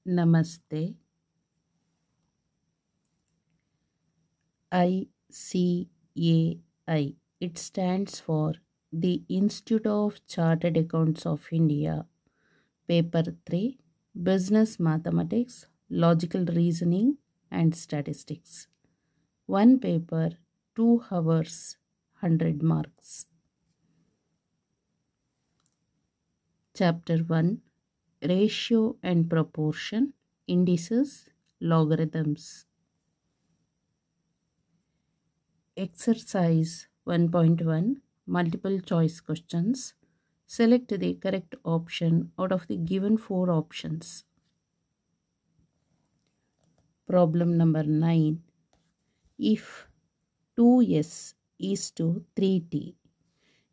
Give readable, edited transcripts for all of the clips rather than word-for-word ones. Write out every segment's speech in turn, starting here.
Namaste. ICAI. It stands for the Institute of Chartered Accountants of India. Paper 3. Business Mathematics, Logical Reasoning and Statistics. One paper, 2 hours, 100 marks. Chapter 1. Ratio and Proportion, Indices, Logarithms. Exercise 1.1. Multiple choice questions. Select the correct option out of the given 4 options. Problem number 9. If 2s is to 3t,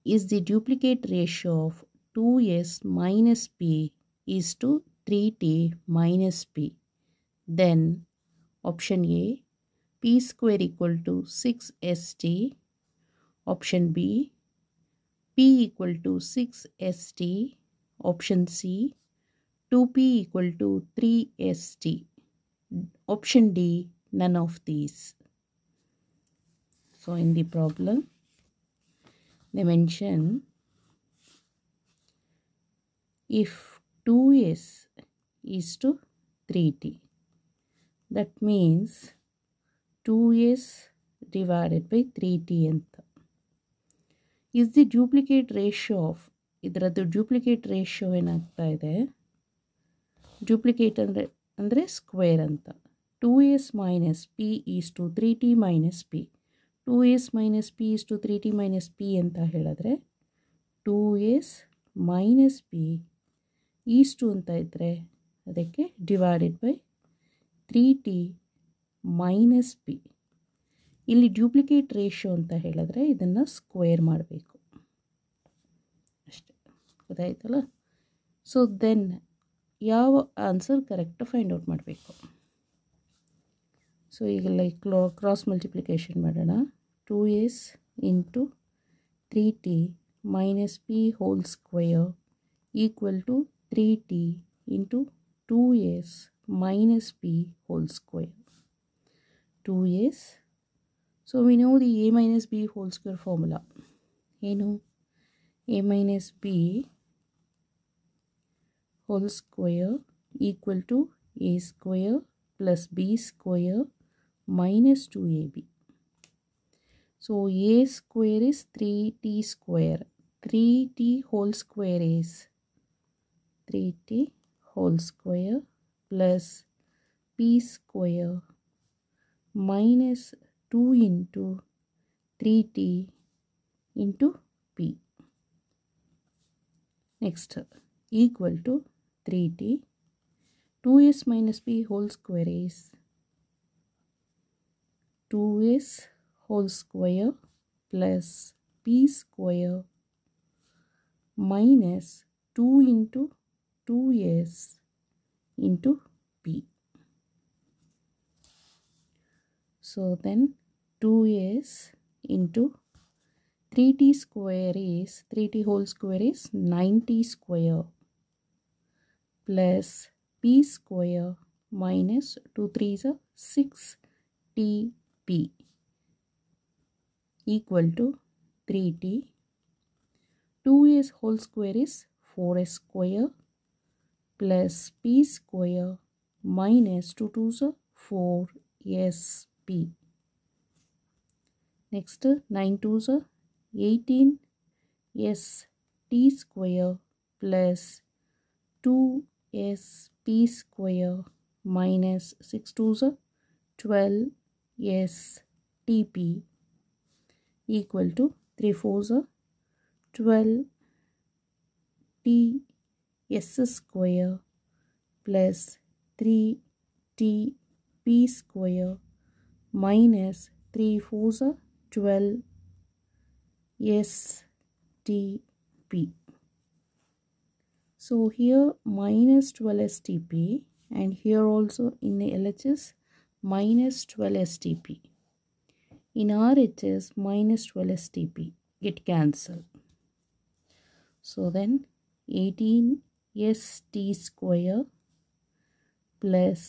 is the duplicate ratio of 2s minus p is to 3t minus p, then option A, p square equal to 6st, option B, p equal to 6st, option C, 2p equal to 3st, option D, none of these. So in the problem, they mention if 2s is to 3t, that means 2s divided by 3t ಅಂತ. Is the duplicate ratio of ಇದರದ್ದು duplicate ratio ಏನಾಗ್ತಾ ಇದೆ, duplicate ಅಂದರೆ square ಅಂತ. 2s minus P is to 3t minus P, 2s minus P is to 3t minus P ಅಂತ ಹೇಳಿದ್ರೆ 2s minus P is to ಅಂತ ಇದ್ದರೆ ಅದಕ್ಕೆ divided by 3t minus P. ಇಲ್ಲಿ ಡ್ಯೂಪ್ಲಿಕೇಟ್ ರೇಷಿಯೋ ಅಂತ ಹೇಳಿದ್ರೆ ಇದನ್ನು ಸ್ಕ್ವೇರ್ ಮಾಡಬೇಕು ಅಷ್ಟೇ, ಗೊತ್ತಾಯ್ತಲ್ಲ. ಸೊ ದೆನ್ ಯಾವ ಆನ್ಸರ್ ಕರೆಕ್ಟ್ ಫೈಂಡ್ ಔಟ್ ಮಾಡಬೇಕು. ಸೊ ಈಗ ಲೈಕ್ ಕ್ರಾಸ್ ಮಲ್ಟಿಪ್ಲಿಕೇಶನ್ ಮಾಡೋಣ. 2s into 3t minus P whole square equal to 3t into 2s minus P whole square. 2s, so we know the a minus b whole square formula. ಏನು a minus b whole square equal to a square plus b square minus 2ab. So a square is 3t square. 3t whole square is 3t whole square plus p square minus 2 into 3t into p. Next, equal to 3t. 2s minus p whole square is 2s whole square plus p square minus 2 into 2s into p. So then 2s into 3t square is 3t whole square is 9t square plus p square minus 2 3s are 6tp equal to 3t. 2s whole square is 4s square plus p square minus 2 2s are 4sp. Next, 9 2s are 18 s t square plus 2s p square minus 6 2s are 12 s tp equal to 3 4s are 12 t s square plus 3 t p square minus 3 4s are 12 s t p. So here minus 12 stp and here also in the LHS minus 12 stp. In RHS minus 12 stp get cancelled. So then 18 st square plus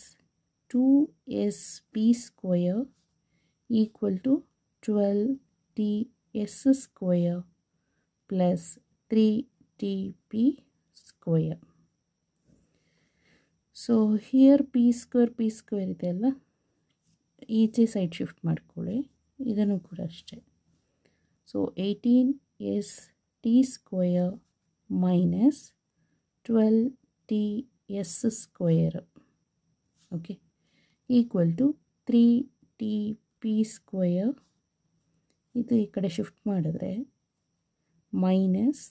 2sp square equal to 12ts square plus 3tp square. So here p square ಇದೆಯಲ್ಲ, ಈಚೆ side shift ಮಾಡ್ಕೊಳ್ಳಿ, ಇದನ್ನು ಕೂಡ ಅಷ್ಟೇ. So 18st square minus 12ts square, okay, equal to 3tp square. ಇದು ಈ ಕಡೆ shift ಮಾಡಿದ್ರೆ ಮೈನಸ್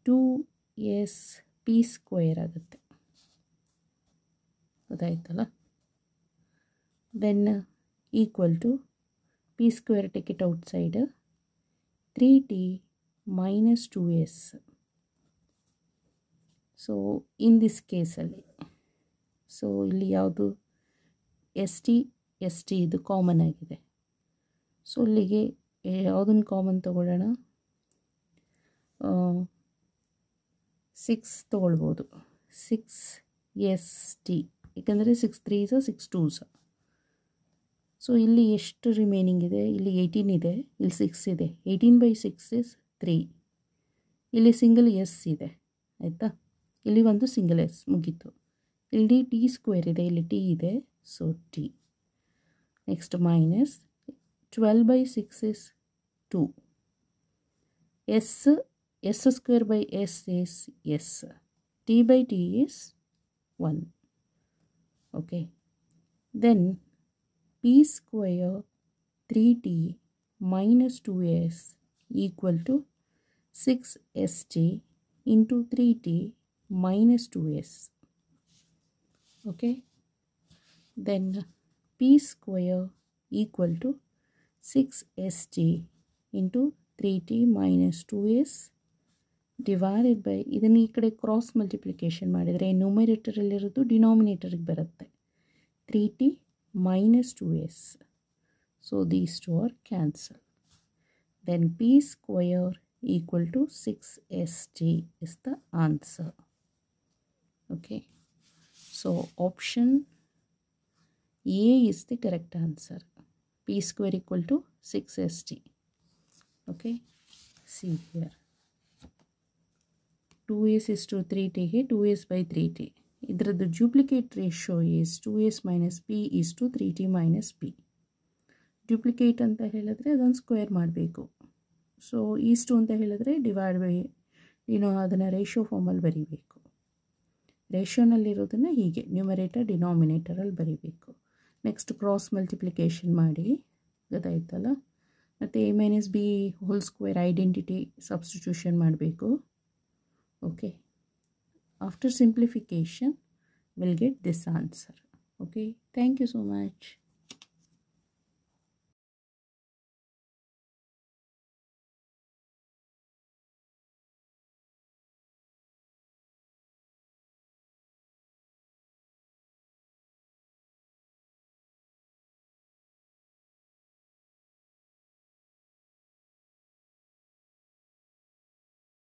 2sp ಸ್ಕ್ವೇರ್ ಆಗುತ್ತೆ. ಗೊತ್ತಾಯ್ತಲ್ಲ? Then equal to p square, take it outside, 3t minus 2s. So in this ಕೇಸಲ್ಲಿ, ಸೊ ಇಲ್ಲಿ ಯಾವುದು ಎಸ್ ಟಿ ಇದು ಕಾಮನ್ ಆಗಿದೆ. ಸೊ ಇಲ್ಲಿಗೆ ಯಾವುದನ್ನು ಕಾಮನ್ ತೊಗೊಳ್ಳೋಣ, 6 ತೊಗೊಳ್ಬೋದು, 6st, ಏಕೆಂದರೆ 6 3s 6 2s. ಸೊ ಇಲ್ಲಿ ಎಷ್ಟು ರಿಮೈನಿಂಗ್ ಇದೆ, ಇಲ್ಲಿ 18 ಇದೆ, ಇಲ್ಲಿ 6 ಇದೆ. 18/6 is 3. ಇಲ್ಲಿ ಸಿಂಗಲ್ ಎಸ್ ಇದೆ, ಆಯಿತಾ? ಇಲ್ಲಿ ಒಂದು ಸಿಂಗಲ್ ಎಸ್ ಮುಗೀತು. ಇಲ್ಲಿ ಟಿ ಸ್ಕ್ವೇರ್ ಇದೆ, ಇಲ್ಲಿ ಟಿ ಇದೆ, so T. Next minus 12/6 is 2. s square by s is s. t/t is 1. Okay. Then p square 3t minus 2s equal to 6st into 3t minus 2s. Okay. Then p square equal to 6st into 3t minus 2s divided by, ಇದನ್ನು ಈ ಕಡೆ cross multiplication ಮಾಡಿದರೆ ನ್ಯೂಮರೇಟರಲ್ಲಿರೋದು ಡಿನಾಮಿನೇಟರಿಗೆ ಬರುತ್ತೆ, 3t minus 2s. So these two are cancelled. Then p square equal to 6st is the answer. Okay. So option A is the correct answer. P square equal to 6st. Okay. See here. 2s is to 3t, 2s by 3t. ಇದರದ್ದು duplicate ratio is 2s minus p is to 3t minus p. Duplicate ಅಂತ ಹೇಳಿದ್ರೆ ಅದನ್ನು square ಮಾಡಬೇಕು. So is to ಅಂತ ಹೇಳಿದ್ರೆ divide by, ಅದನ್ನು ratio ಫಾರ್ಮಲ್ಲಿ ಬರೀಬೇಕು. ರೇಷಿಯೋನಲ್ಲಿರೋದನ್ನು ಹೀಗೆ ನ್ಯೂಮರೇಟರ್ ಡಿನಾಮಿನೇಟರಲ್ಲಿ ಬರೀಬೇಕು. ನೆಕ್ಸ್ಟ್ ಕ್ರಾಸ್ ಮಲ್ಟಿಪ್ಲಿಕೇಶನ್ ಮಾಡಿ, ಗೊತ್ತಾಯ್ತಲ್ಲ? ಮತ್ತು a minus b whole square identity substitution ಮಾಡಬೇಕು. Okay. After simplification, we'll get this answer. Okay. Thank you so much.